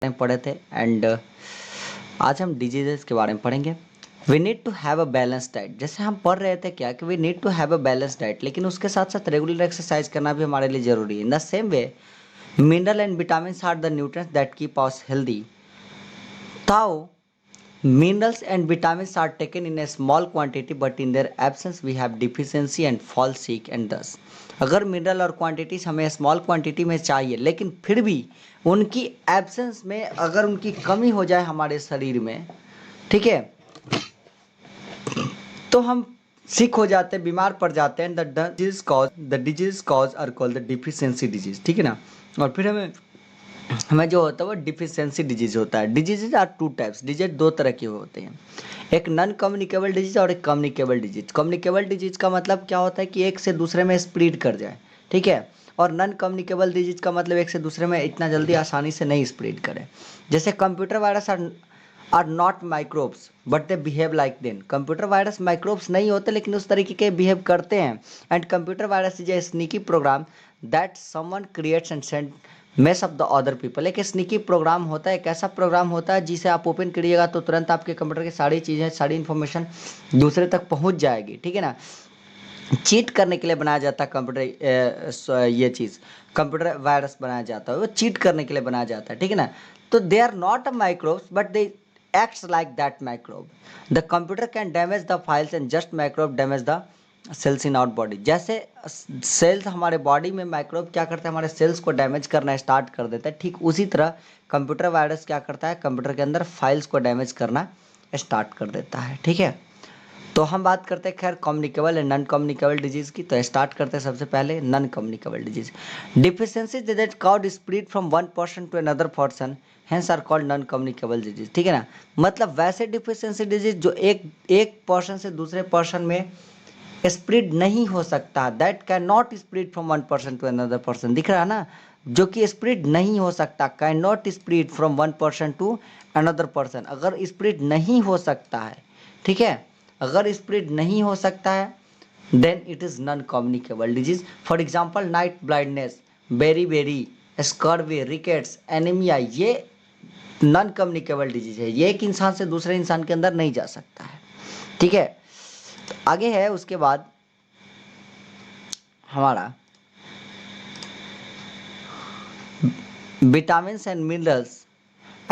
में पढ़े थे एंड आज हम डिजीजेस के बारे में पढ़ेंगे। We need to have a balance diet. जैसे हम पढ़ रहे थे क्या कि we need to have a balance diet, लेकिन उसके साथ साथ रेगुलर एक्सरसाइज करना भी हमारे लिए जरूरी है। In the same way mineral and vitamin are the nutrients that keep us healthy. ताओ minerals and vitamins are taken in a small quantity, but in their absence we have deficiency and fall sick and thus। अगर mineral और quantities हमें small quantity में चाहिए, लेकिन फिर भी उनकी एब्सेंस में अगर उनकी कमी हो जाए हमारे शरीर में, ठीक है, तो हम सिक हो जाते हैं, बीमार पड़ जाते हैं। The disease cause are called the deficiency disease, ठीक है ना। और फिर हमें जो होता है वो डिफिशियंसी डिजीज होता है। Diseases are two types. Disease दो तरह के होते हैं, एक नॉन कम्युनिकेबल डिजीज और एक कम्युनिकेबल डिजीज। कम्युनिकेबल डिजीज का मतलब क्या होता है कि एक से दूसरे में स्प्रेड कर जाए, ठीक है। और नॉन कम्युनिकेबल डिजीज का मतलब एक से दूसरे में इतना जल्दी आसानी से नहीं स्प्रेड करे। जैसे computer virus are not microbes but they behave like then. Computer virus microbes नहीं होते, लेकिन उस तरीके के बिहेव करते हैं। And computer virus is a sneaky program that someone creates and send mess of the other people. एक sneaky program होता है, एक ऐसा प्रोग्राम होता है जिसे आप ओपन करिएगा तो तुरंत आपके कंप्यूटर की सारी चीज़ें, सारी इन्फॉर्मेशन दूसरे तक पहुंच जाएगी, ठीक है ना। चीट करने के लिए बनाया जाता है कंप्यूटर, ये चीज़ कंप्यूटर वायरस बनाया जाता है, वो चीट करने के लिए बनाया जाता है, ठीक है ना। तो they are not a microbes but they acts like that microbe. The computer can damage the files and just microbe damage the cells in our body. जैसे सेल्स हमारे बॉडी में माइक्रोब क्या करता है, हमारे सेल्स को डैमेज करना start कर देता है, ठीक उसी तरह कंप्यूटर वायरस क्या करता है, कंप्यूटर के अंदर फाइल्स को डैमेज करना स्टार्ट कर देता है, ठीक है। तो हम बात करते हैं खैर communicable and non communicable disease की। तो स्टार्ट करते हैं सबसे पहले non communicable disease. Deficiency that cause spread from one person to another person hence are called non communicable disease, ठीक है ना। मतलब वैसे डिफिशियंसी डिजीज जो एक पर्सन से दूसरे पर्सन में स्प्रेड नहीं हो सकता, that can not spread from one person to another person. दिख रहा है ना, जो कि स्प्रेड नहीं हो सकता, can not spread from one person to another person. अगर स्प्रेड नहीं हो सकता है, ठीक है, अगर स्प्रेड नहीं हो सकता है then it is non communicable disease. For example night blindness, बेरी स्कर्वी, रिकेट्स, एनीमिया, ये नॉन कम्युनिकेबल डिजीज है। ये एक इंसान से दूसरे इंसान के अंदर नहीं जा सकता है, ठीक है। आगे है उसके बाद हमारा विटामिन एंड मिनरल्स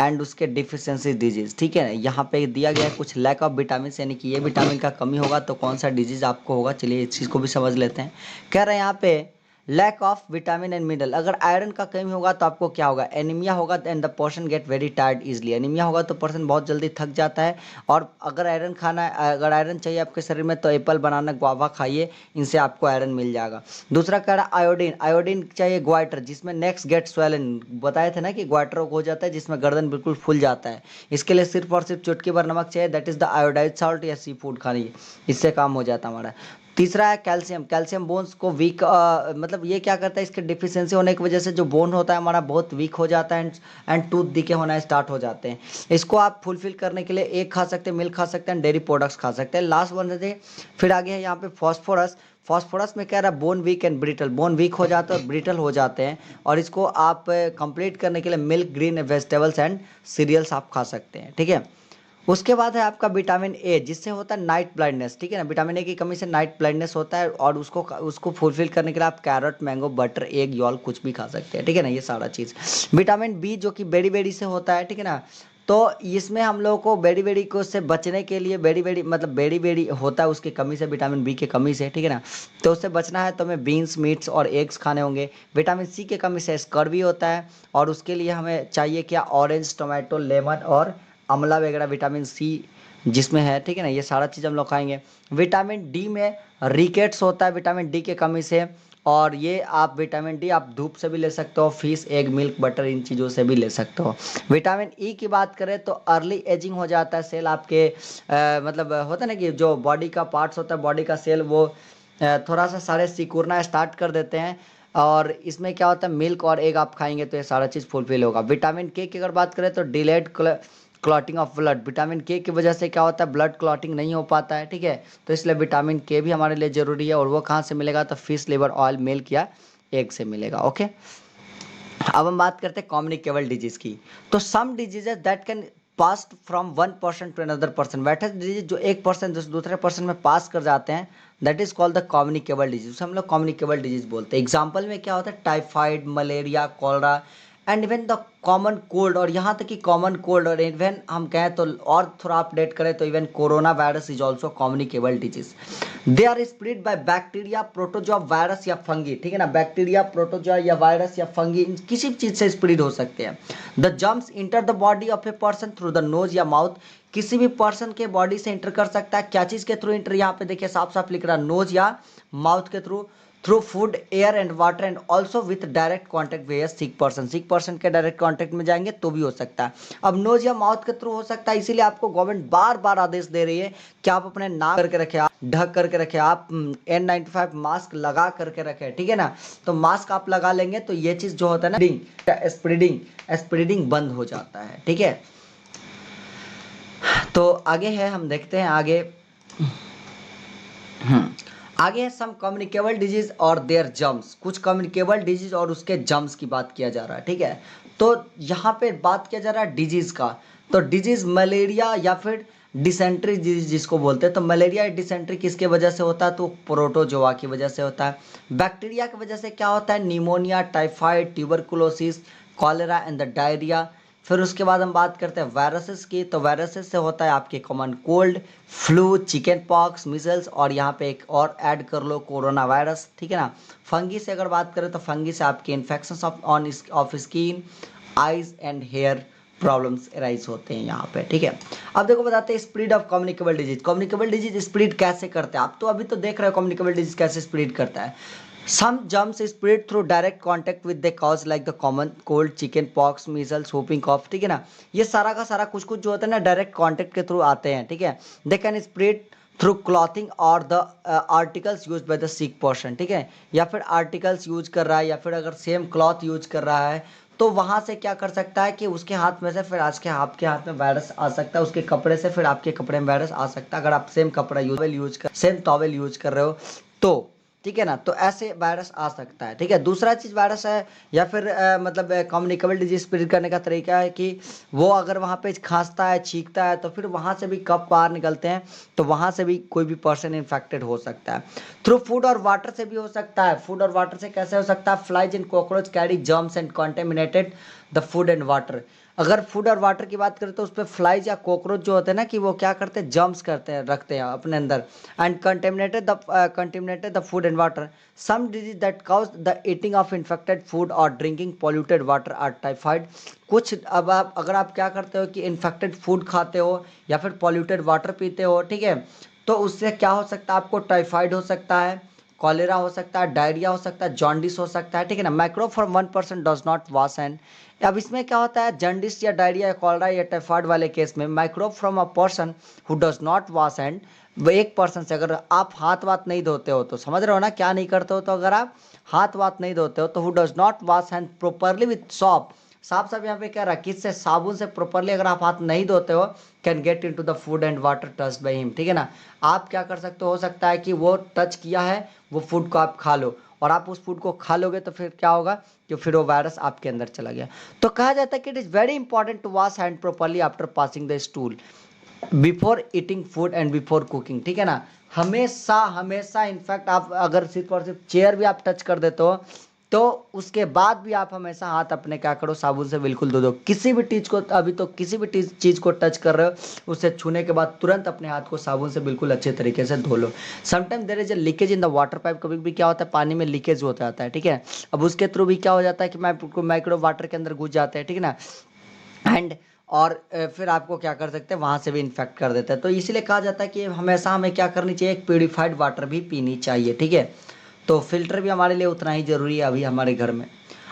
एंड उसके डिफिशियंसी डिजीज, ठीक है। यहाँ पे दिया गया है कुछ लैक ऑफ विटामिन, यानी कि ये विटामिन का कमी होगा तो कौन सा डिजीज आपको होगा। चलिए इस चीज़ को भी समझ लेते हैं। कह रहे हैं यहाँ पे lack of vitamin and mineral. अगर आयरन का कमी होगा तो आपको क्या होगा, एनीमिया होगा and the person get very tired easily. Anaemia होगा तो पर्सन बहुत जल्दी थक जाता है। और अगर आयरन खाना है, अगर आयरन चाहिए आपके शरीर में तो एप्पल, बनाना, गुआवा खाइए, इनसे आपको आयरन मिल जाएगा। दूसरा कह रहा है आयोडीन। आयोडीन चाहिए ग्वाइटर, जिसमें नेक्स्ट गेट स्वेलन, बताए थे ना कि ग्वाइटर हो जाता है जिसमें गर्दन बिल्कुल फूल जाता है। इसके लिए सिर्फ और सिर्फ चुटकी भर नमक चाहिए, that is the iodise salt या सी फूड खाइए, इससे काम हो जाता है हमारा। तीसरा है कैल्शियम। कैल्शियम बोन्स को वीक, मतलब ये क्या करता है, इसके डिफिशियंसी होने की वजह से जो बोन होता है हमारा बहुत वीक हो जाता है एंड टूथ दिखे होना स्टार्ट हो जाते हैं। इसको आप फुलफिल करने के लिए एग खा सकते हैं, मिल्क खा सकते हैं, डेयरी प्रोडक्ट्स खा सकते हैं। लास्ट वन है फिर आगे है यहाँ पे फॉस्फोरस। फॉस्फोरस में कह रहा है bone weak and brittle. Bone weak हो जाते हैं और ब्रिटल हो जाते हैं, और इसको आप कंप्लीट करने के लिए milk, green vegetables and cereals आप खा सकते हैं, ठीक है। उसके बाद है आपका विटामिन ए, जिससे होता है नाइट ब्लाइंडनेस, ठीक है ना। विटामिन ए की कमी से नाइट ब्लाइंडनेस होता है, और उसको फुलफिल करने के लिए आप कैरेट, मैंगो, बटर, एग, यॉल कुछ भी खा सकते हैं, ठीक है ना। ये सारा चीज़। विटामिन बी जो कि बेरी से होता है, ठीक है ना। तो इसमें हम लोगों को बेरी को से बचने के लिए, मतलब बेरी होता है उसकी कमी से, विटामिन बी की कमी से, ठीक है ना। तो उससे बचना है तो हमें बीन्स, मीट्स और एग्स खाने होंगे। विटामिन सी की कमी से स्कर्वी होता है, और उसके लिए हमें चाहिए क्या, ऑरेंज, टोमेटो, लेमन और आंवला वगैरह, विटामिन सी जिसमें है, ठीक है ना। ये सारा चीज़ हम लोग खाएंगे। विटामिन डी में रिकेट्स होता है विटामिन डी के कमी से, और ये आप विटामिन डी आप धूप से भी ले सकते हो, फिश, एग, मिल्क, बटर, इन चीज़ों से भी ले सकते हो। विटामिन ई की बात करें तो अर्ली एजिंग हो जाता है सेल आपके, मतलब होता है ना कि जो बॉडी का पार्ट्स होता है, बॉडी का सेल, वो थोड़ा सा सारे सिकुड़ना स्टार्ट कर देते हैं। और इसमें क्या होता है, मिल्क और एग आप खाएंगे तो ये सारा चीज़ फुलफिल होगा। विटामिन के की अगर बात करें तो delayed clotting of blood. Vitamin के की वजह से क्या होता है, ब्लड क्लॉटिंग नहीं हो पाता है, ठीक है। तो इसलिए विटामिन के भी हमारे लिए ज़रूरी है, और वो कहाँ से मिलेगा, तो फिश, लिवर, ऑयल, मिल्क या एग से मिलेगा, ओके। अब हम बात करते हैं कम्युनिकेबल डिजीज की। तो some diseases that can pass from one person to another person, वैसे डिजीज जो एक पर्सन दूसरे पर्सन में पास कर जाते हैं, that is called the communicable disease, उसे हम लोग कम्युनिकेबल डिजीज बोलते हैं। एग्जाम्पल में क्या होता है, typhoid, malaria, cholera and even the common cold, और यहाँ तक कि कॉमन कोल्ड, और इवन हम कहें तो और थोड़ा अपडेट करें तो even corona virus is also communicable disease. They are spread by bacteria, protozoa, virus या फंगी, ठीक है ना, बैक्टीरिया, प्रोटोजोआ या वायरस या फंगी, किसी भी चीज से स्प्रेड हो सकते हैं। The germs enter the body of a person through the nose या माउथ, किसी भी पर्सन के बॉडी से इंटर कर सकता है, क्या चीज के थ्रू इंटर, यहाँ पे देखिए साफ साफ लिख रहा है, नोज या माउथ के through, through food, air and water and also with direct contact with sick person, sick person के डायरेक्ट कॉन्टैक्ट में जाएंगे तो भी हो सकता है। अब नोज या माउथ के थ्रू हो सकता है, इसीलिए आपको गवर्नमेंट बार बार आदेश दे रही है कि आप अपने नाक करके रखें, आप ढक करके रखें, आप N95 मास्क लगा करके रखें, ठीक है ना। तो मास्क आप लगा लेंगे तो ये चीज जो होता है ना, स्प्रेडिंग बंद हो जाता है, ठीक है। तो आगे है, हम देखते हैं आगे। आगे है सम कम्युनिकेबल डिजीज और देयर जर्म्स, कुछ कम्युनिकेबल डिजीज और उसके जर्म्स की बात किया जा रहा है, ठीक है। तो यहाँ पे बात किया जा रहा है डिजीज का। तो डिजीज मलेरिया या फिर डिसेंट्री डिजीज जिसको बोलते हैं, तो मलेरिया या डिसेंट्री किसके वजह से होता है, तो प्रोटोजोआ की वजह से होता है। बैक्टीरिया की वजह से क्या होता है, pneumonia, typhoid, tuberculosis, cholera and the diarrhoea. फिर उसके बाद हम बात करते हैं वायरसेस की। तो वायरसेस से होता है आपके common cold, flu, chicken pox, measles, और यहाँ पे एक और ऐड कर लो, कोरोना वायरस, ठीक है ना। फंगी से अगर बात करें तो फंगी से आपके infection of skin, eyes and hair problems rise होते हैं यहाँ पे, ठीक है। अब देखो बताते हैं spread of communicable disease. Communicable disease spread कैसे करते हैं, आप तो अभी तो देख रहे हो कम्युनिकेबल डिजीज कैसे स्प्रेड करता है। Some germs spread through direct contact with the cause like the common cold, chicken pox, measles, whooping cough, ठीक है ना। ये सारा का सारा कुछ कुछ जो होता है ना डायरेक्ट कांटेक्ट के थ्रू आते हैं, ठीक है। They can spread through clothing और the articles use by the sick person, ठीक है। या फिर आर्टिकल्स यूज कर रहा है, या फिर अगर सेम क्लॉथ यूज कर रहा है तो वहां से क्या कर सकता है कि उसके हाथ में से फिर आज के आपके हाथ में वायरस आ सकता है, उसके कपड़े से फिर आपके कपड़े में वायरस आ सकता है, अगर आप सेम कपड़ा सेम टॉवेल यूज कर रहे हो तो, ठीक है ना। तो ऐसे वायरस आ सकता है, ठीक है। दूसरा चीज वायरस है या फिर मतलब कम्युनिकेबल डिजीज स्प्रेड करने का तरीका है कि वो अगर वहाँ पे खांसता है, छींकता है, तो फिर वहाँ से भी कफ बाहर निकलते हैं, तो वहाँ से भी कोई भी पर्सन इन्फेक्टेड हो सकता है। थ्रू फूड और वाटर से भी हो सकता है। फूड और वाटर से कैसे हो सकता है, flies and cockroach carry germs and contaminated the food and water. अगर फूड और वाटर की बात करें तो उस पर फ्लाइज या कॉकरोच जो होते हैं ना, कि वो क्या करते हैं, जर्म्स करते हैं, रखते हैं अपने अंदर, and contaminated the food and water. Some disease that cause the eating of infected food और drinking polluted water are typhoid. कुछ अब आप अगर आप क्या करते हो कि इन्फेक्टेड फूड खाते हो या फिर पॉल्यूटेड वाटर पीते हो, ठीक है, तो उससे क्या हो सकता है, आपको टाइफाइड हो सकता है, कॉलेरा हो सकता है, डायरिया हो सकता है, जॉन्डिस हो सकता है, ठीक है ना। Micro from 1% does not wash hand. अब इसमें क्या होता है, जॉन्डिस या डायरिया या कॉलेरा या टाइफाइड वाले केस में microbe from a person who does not wash hand, वो एक पर्सन से अगर आप हाथ वाथ नहीं धोते हो, तो समझ रहे हो ना क्या नहीं करते हो, तो अगर आप हाथ वाथ नहीं धोते हो तो who does not wash hand properly with shop, साफ साफ यहाँ पे क्या रहा, किससे, साबुन से प्रॉपरली अगर आप हाथ नहीं धोते हो, can get into the food and water touch by him, ठीक है ना। आप क्या कर सकते हो सकता है कि वो टच किया है, वो फूड को आप खा लो, और आप उस फूड को खा लोगे तो फिर क्या होगा कि फिर वो वायरस आपके अंदर चला गया। तो कहा जाता है कि it is very important to wash hand properly after passing the stool, before eating food and before cooking, ठीक है ना। हमेशा हमेशा इनफैक्ट आप अगर सिर्फ और सिर्फ चेयर भी आप टच कर देते हो तो उसके बाद भी आप हमेशा हाथ अपने क्या करो, साबुन से बिल्कुल धो दो। किसी भी चीज़ को, अभी तो किसी भी चीज़ को टच कर रहे हो, उसे छूने के बाद तुरंत अपने हाथ को साबुन से बिल्कुल अच्छे तरीके से धो लो। Sometime there is a leakage in the water pipe, कभी भी क्या होता है पानी में लीकेज होता जाता है, ठीक है। अब उसके थ्रू भी क्या हो जाता है कि माइक्रो वाटर के अंदर घुस जाते हैं, ठीक है ना, एंड और फिर आपको क्या कर सकते हैं, वहाँ से भी इन्फेक्ट कर देते हैं। तो इसीलिए कहा जाता है कि हमेशा हमें क्या करनी चाहिए, एक प्यूरिफाइड वाटर भी पीनी चाहिए, ठीक है। तो फिल्टर भी हमारे लिए उतना ही जरूरी है अभी हमारे घर में।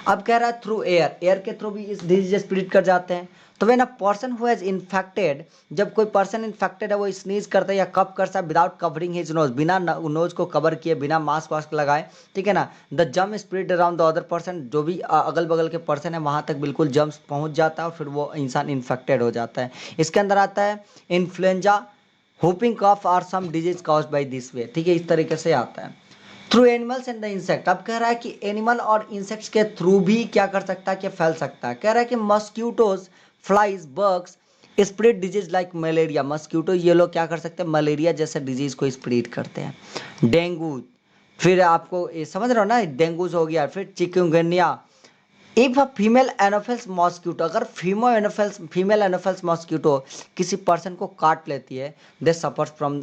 अब कह रहा है थ्रू एयर, एयर के थ्रू भी इस डिजीज स्प्रेड कर जाते हैं। तो when a person who has infected, जब कोई पर्सन इन्फेक्टेड है वो स्नीज करता है या कफ करता है विदाउट कवरिंग हिज नोज, बिना नोज को कवर किए, बिना मास्क वास्क लगाए, ठीक है ना, the germ spread around the other person, जो भी अगल बगल के पर्सन है वहाँ तक बिल्कुल जर्म्स पहुँच जाता है और फिर वो इंसान इन्फेक्टेड हो जाता है। इसके अंदर आता है इन्फ्लुएंजा, हुपिंग कफ और some disease caused by this way, ठीक है, इस तरीके से आता है। Through animals and the insect. अब कह रहा है कि एनिमल और इंसेक्ट्स के थ्रू भी क्या कर सकता है कि फैल सकता है। कह रहा है कि mosquitoes, flies, bugs spread disease like malaria. Mosquito ये लोग क्या कर सकते हैं, मलेरिया जैसे डिजीज को स्प्रेड करते हैं। डेंगू, फिर आपको ये समझ रहे हो ना, डेंगू हो गया, फिर chikungunya. If a female Anopheles mosquito, अगर फीमेल एनोफिल्स मॉस्क्यूटो किसी पर्सन को काट लेती है, दे सफर्स फ्रॉम,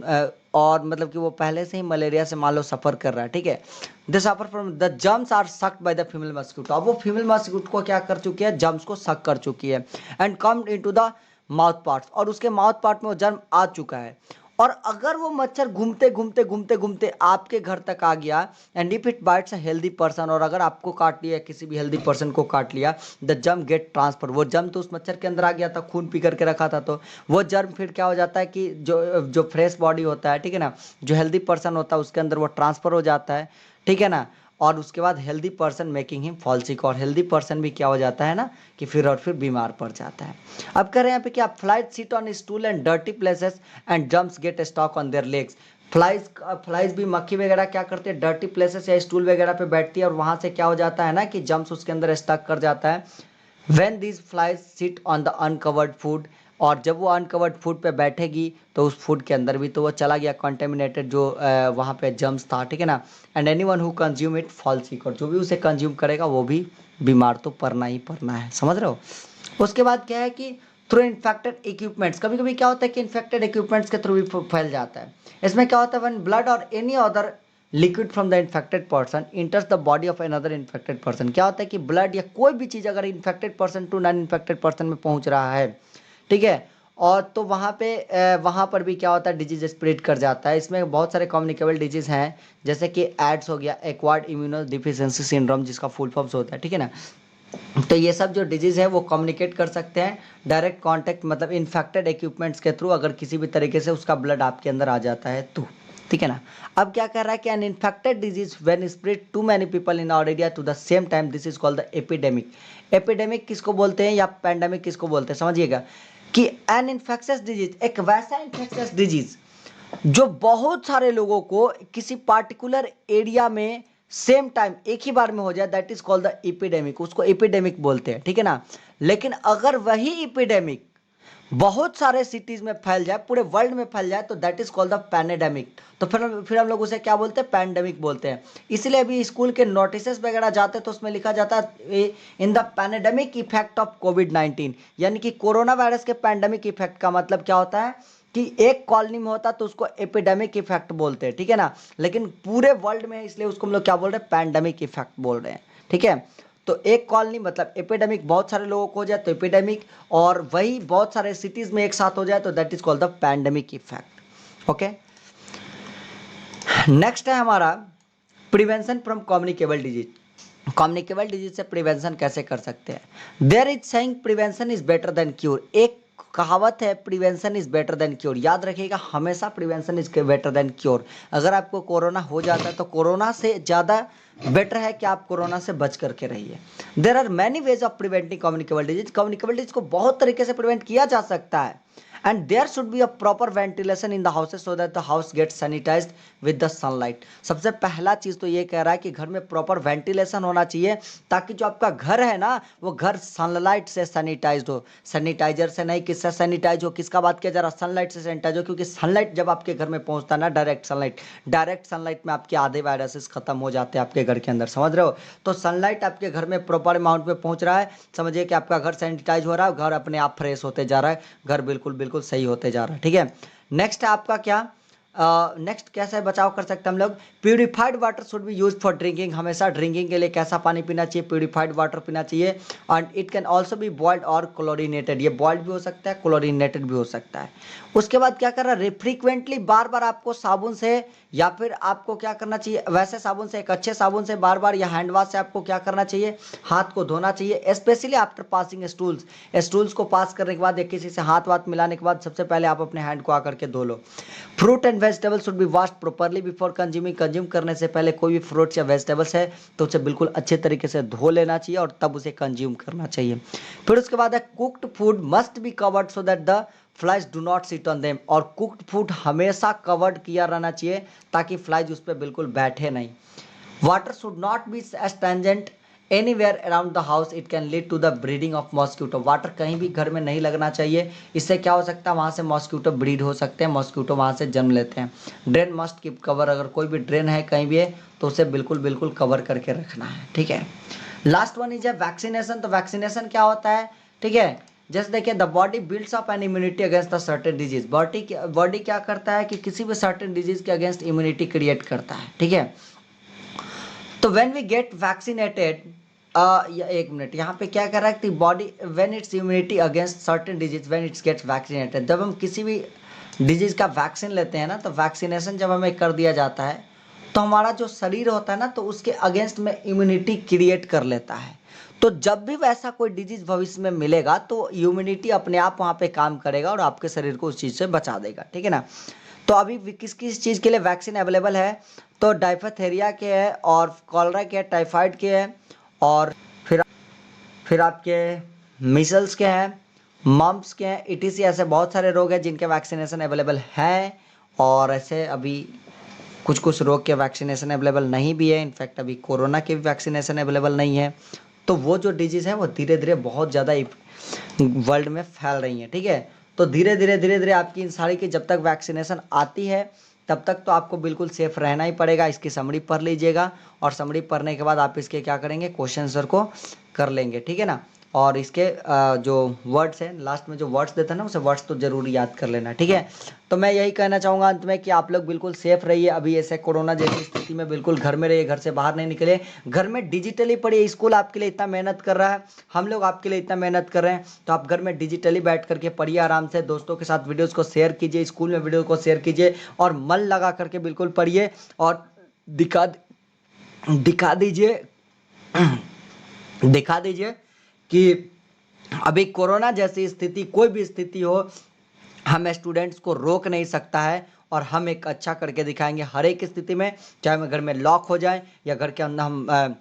और मतलब कि वो पहले से ही मलेरिया से मान लो सफ़र कर रहा है, ठीक है, they suffer from the germs are sucked by the female mosquito. अब वो फीमेल मॉस्क्यूटो को क्या कर चुकी है, जम्स को सक कर चुकी है, and come into the mouth parts, और उसके माउथ पार्ट में वो जर्म आ चुका है। और अगर वो मच्छर घूमते घूमते घूमते घूमते आपके घर तक आ गया, and if it bytes a healthy person, और अगर आपको काट लिया, किसी भी हेल्दी पर्सन को काट लिया, द जर्म गेट ट्रांसफर, वो जर्म तो उस मच्छर के अंदर आ गया था, खून पी करके रखा था, तो वो जर्म फिर क्या हो जाता है कि जो फ्रेश बॉडी होता है, ठीक है ना, जो हेल्दी पर्सन होता है उसके अंदर वो ट्रांसफर हो जाता है, ठीक है ना, और उसके बाद healthy person making him fall sick, और हेल्दी पर्सन भी क्या हो जाता है ना कि फिर बीमार पड़ जाता है। अब कह रहे हैं यहाँ पे क्या, flies sit on stool and dirty places and germs get stuck on their legs. Flies भी, मक्खी वगैरह क्या करते हैं, डर्टी प्लेसेस या स्टूल वगैरह पे बैठती है, और वहां से क्या हो जाता है ना कि जम्स उसके अंदर स्टक कर जाता है। When these flies sit on the uncovered food, और जब वो अनकवर्ड फूड पे बैठेगी तो उस फूड के अंदर भी तो वो चला गया कंटेमिनेटेड जो वहाँ पे जम्स था, ठीक है ना, and anyone who consume it fall sick, और जो भी उसे कंज्यूम करेगा वो भी बीमार तो पड़ना ही पड़ना है, समझ रहे हो। उसके बाद क्या है कि थ्रू इन्फेक्टेड इक्विपमेंट्स, कभी कभी क्या होता है कि इन्फेक्टेड इक्विपमेंट्स के थ्रू भी फैल जाता है। इसमें क्या होता है, व्हेन ब्लड और any other liquid from the infected person इंटर्स the body of another infected person, क्या होता है कि ब्लड या कोई भी चीज़ अगर infected person to non infected person में पहुंच रहा है, ठीक है, और तो वहाँ पर भी क्या होता है, डिजीज स्प्रेड कर जाता है। इसमें बहुत सारे कम्युनिकेबल डिजीज हैं, जैसे कि एड्स हो गया, एक्वायर्ड इम्यूनो डिफिशियंसी सिंड्रोम, जिसका फुल फॉर्म्स होता है, ठीक है ना, तो ये सब जो डिजीज़ है वो कम्युनिकेट कर सकते हैं डायरेक्ट कांटेक्ट, मतलब इन्फेक्टेड इक्विपमेंट्स के थ्रू, अगर किसी भी तरीके से उसका ब्लड आपके अंदर आ जाता है तो, ठीक है ना। अब क्या कर रहा है कि an infected disease when spread to many people in our area to the same time, this is called the epidemic. Epidemic किसको बोलते हैं या पैंडेमिक किसको बोलते हैं, समझिएगा कि एन इन्फेक्शियस डिजीज, एक वैसा इन्फेक्शियस डिजीज जो बहुत सारे लोगों को किसी पार्टिकुलर एरिया में सेम टाइम एक ही बार में हो जाए, that is called the epidemic, उसको एपिडेमिक बोलते हैं, ठीक है ना। लेकिन अगर वही एपिडेमिक बहुत सारे सिटीज में फैल जाए, पूरे वर्ल्ड में फैल जाए, तो that is called the pandemic. तो फिर हम लोग उसे क्या बोलते हैं, पैंडेमिक बोलते हैं। इसलिए अभी स्कूल के नोटिस वगैरह जाते हैं तो उसमें लिखा जाता है in the pandemic effect of कोविड-19, यानी कि कोरोना वायरस के पैंडेमिक इफेक्ट का मतलब क्या होता है कि एक कॉलोनी में होता तो उसको एपिडेमिक इफेक्ट बोलते हैं, ठीक है ना, लेकिन पूरे वर्ल्ड में इसलिए उसको हम लोग क्या बोल रहे हैं, पैंडेमिक इफेक्ट बोल रहे हैं, ठीक है। तो एक कॉलोनी मतलब एपिडेमिक, बहुत सारे लोगों को हो जाए तो एपिडेमिक, और वही बहुत सारे सिटीज में एक साथ हो जाए तो that is called the pandemic effect. Okay, next है हमारा prevention from communicable disease. Communicable disease से प्रिवेंशन कैसे कर सकते हैं, there is saying prevention is better than cure. एक कहावत है, prevention is better than cure, याद रखिएगा हमेशा, prevention is better than cure. अगर आपको कोरोना हो जाता है तो कोरोना से ज़्यादा बेटर है कि आप कोरोना से बच करके रहिए। There are many ways of preventing communicable disease, communicable disease को बहुत तरीके से प्रिवेंट किया जा सकता है। And there should be a proper ventilation in the houses so that the house get sanitised with the sunlight. सबसे पहला चीज़ तो ये कह रहा है कि घर में प्रॉपर वेंटिलेशन होना चाहिए, ताकि जो आपका घर है ना वो घर सनलाइट से सैनिटाइज हो, सैनिटाइजर से नहीं, किससे सैनिटाइज हो, किसका बात किया जा रहा, सनलाइट से सैनिटाइज हो, क्योंकि सनलाइट जब आपके घर में पहुंचता है ना, डायरेक्ट सनलाइट में आपके आधे वायरसेस खत्म हो जाते हैं आपके घर के अंदर, समझ रहे हो। तो सनलाइट आपके घर में प्रॉपर अमाउंट में पहुंच रहा है, समझिए कि आपका घर सैनिटाइज हो रहा है, घर अपने आप फ्रेश होते जा रहा है, घर बिल्कुल बिल्कुल सही होते जा रहा है, ठीक है। नेक्स्ट है आपका क्या, नेक्स्ट कैसे बचाव कर सकते हैं हम लोग, purified water should be use for drinking. हमेशा ड्रिंकिंग के लिए कैसा पानी पीना चाहिए, प्यूरिफाइड वाटर पीना चाहिए। And it can also be boiled और क्लोरीनेटेड, ये बॉइल्ड भी हो सकता है, क्लोरीनेटेड भी हो सकता है। उसके बाद क्या कर रहा है, फ्रीक्वेंटली बार बार आपको साबुन से, या फिर आपको क्या करना चाहिए, वैसे साबुन से, एक अच्छे साबुन से बार बार, या हैंड वॉश से आपको क्या करना चाहिए, हाथ को धोना चाहिए, स्पेशली आफ्टर पासिंग स्टूल्स को पास करने के बाद या किसी से हाथ वाथ मिलाने के बाद सबसे पहले आप अपने हैंड को आकर के धो लो। Fruit and vegetables should be washed properly before consuming, consume करने से पहले कोई भी फ्रूट्स या वेजिटेबल्स है तो उसे बिल्कुल अच्छे तरीके से धो लेना चाहिए और तब उसे कंज्यूम करना चाहिए। फिर उसके बाद है cooked food must be covered so that the flies do not sit on them, और कुक्ड फूड हमेशा कवर्ड किया रहना चाहिए ताकि फ्लाइज उस पर बिल्कुल बैठे नहीं। Water should not be stagnant anywhere around the house, it can lead to the breeding of mosquito. Water कहीं भी घर में नहीं लगना चाहिए, इससे क्या हो सकता है, वहाँ से मॉस्क्यूटो ब्रीड हो सकते हैं, मॉस्क्यूटो वहाँ से जन्म लेते हैं। ड्रेन मस्ट कीप कवर, अगर कोई भी ड्रेन है कहीं भी है तो उसे बिल्कुल बिल्कुल कवर करके रखना है, ठीक है। Last one is vaccination. तो वैक्सीनेशन क्या होता है, ठीक है, जैसे देखिए the body builds up an immunity against the certain disease. Body क्या करता है कि किसी भी सर्टेन डिजीज के अगेंस्ट इम्यूनिटी क्रिएट करता है, ठीक है। तो व्हेन वी गेट वैक्सीनेटेड, एक मिनट, यहाँ पे क्या कर रहा है कि body when its immunity against certain disease when its gets vaccinated, जब हम किसी भी डिजीज का वैक्सीन लेते हैं ना, तो वैक्सीनेशन जब हमें कर दिया जाता है तो हमारा जो शरीर होता है ना, तो उसके अगेंस्ट में इम्यूनिटी क्रिएट कर लेता है। तो जब भी वैसा कोई डिजीज भविष्य में मिलेगा तो इम्यूनिटी अपने आप वहाँ पे काम करेगा और आपके शरीर को उस चीज़ से बचा देगा, ठीक है ना। तो अभी किस किस चीज़ के लिए वैक्सीन अवेलेबल है, तो डाइफेथेरिया के है, और कॉलरा के है, टाइफाइड के है, और फिर आपके मीसल्स के हैं, मम्प्स के हैं, ETC, ऐसे बहुत सारे रोग हैं जिनके वैक्सीनेशन अवेलेबल हैं। और ऐसे अभी कुछ कुछ रोग के वैक्सीनेशन अवेलेबल नहीं भी है, इनफैक्ट अभी कोरोना के भी वैक्सीनेशन अवेलेबल नहीं है। तो वो जो डिजीज़ है वो धीरे धीरे बहुत ज़्यादा वर्ल्ड में फैल रही हैं, ठीक है। तो धीरे धीरे आपकी इन सारी की जब तक वैक्सीनेशन आती है तब तक तो आपको बिल्कुल सेफ रहना ही पड़ेगा। इसकी समरी पढ़ लीजिएगा, और समरी पढ़ने के बाद आप इसके क्या करेंगे, क्वेश्चन आंसर को कर लेंगे, ठीक है ना। और इसके जो वर्ड्स हैं, लास्ट में जो वर्ड्स देता है ना, उसे वर्ड्स तो जरूर याद कर लेना, ठीक है। तो मैं यही कहना चाहूँगा अंत में कि आप लोग बिल्कुल सेफ रहिए। अभी ऐसे कोरोना जैसी स्थिति में बिल्कुल घर में रहिए, घर से बाहर नहीं निकले, घर में डिजिटली पढ़िए। स्कूल आपके लिए इतना मेहनत कर रहा है, हम लोग आपके लिए इतना मेहनत कर रहे हैं, तो आप घर में डिजिटली बैठ करके पढ़िए आराम से। दोस्तों के साथ वीडियोज़ को शेयर कीजिए, स्कूल में वीडियो को शेयर कीजिए, और मन लगा करके बिल्कुल पढ़िए, और दिखा दीजिए दिखा दीजिए कि अभी कोरोना जैसी स्थिति, कोई भी स्थिति हो, हम स्टूडेंट्स को रोक नहीं सकता है, और हम एक अच्छा करके दिखाएंगे हर एक स्थिति में, चाहे हम घर में लॉक हो जाए या घर के अंदर हम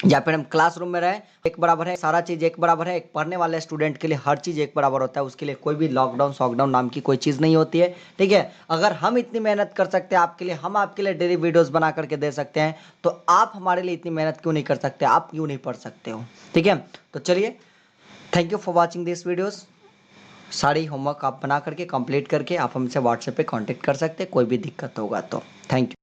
या फिर हम क्लासरूम में रहें, एक बराबर है, सारा चीज़ एक बराबर है। एक पढ़ने वाले स्टूडेंट के लिए हर चीज़ एक बराबर होता है, उसके लिए कोई भी लॉकडाउन शॉकडाउन नाम की कोई चीज़ नहीं होती है, ठीक है। अगर हम इतनी मेहनत कर सकते हैं आपके लिए, हम आपके लिए डेली वीडियोज़ बना करके दे सकते हैं, तो आप हमारे लिए इतनी मेहनत क्यों नहीं कर सकते, आप क्यों नहीं पढ़ सकते हो, ठीक है। तो चलिए, thank you for watching this videos. सारी होमवर्क आप बना करके कंप्लीट करके आप हमसे व्हाट्सएप पे कांटेक्ट कर सकते हैं, कोई भी दिक्कत होगा तो। Thank you.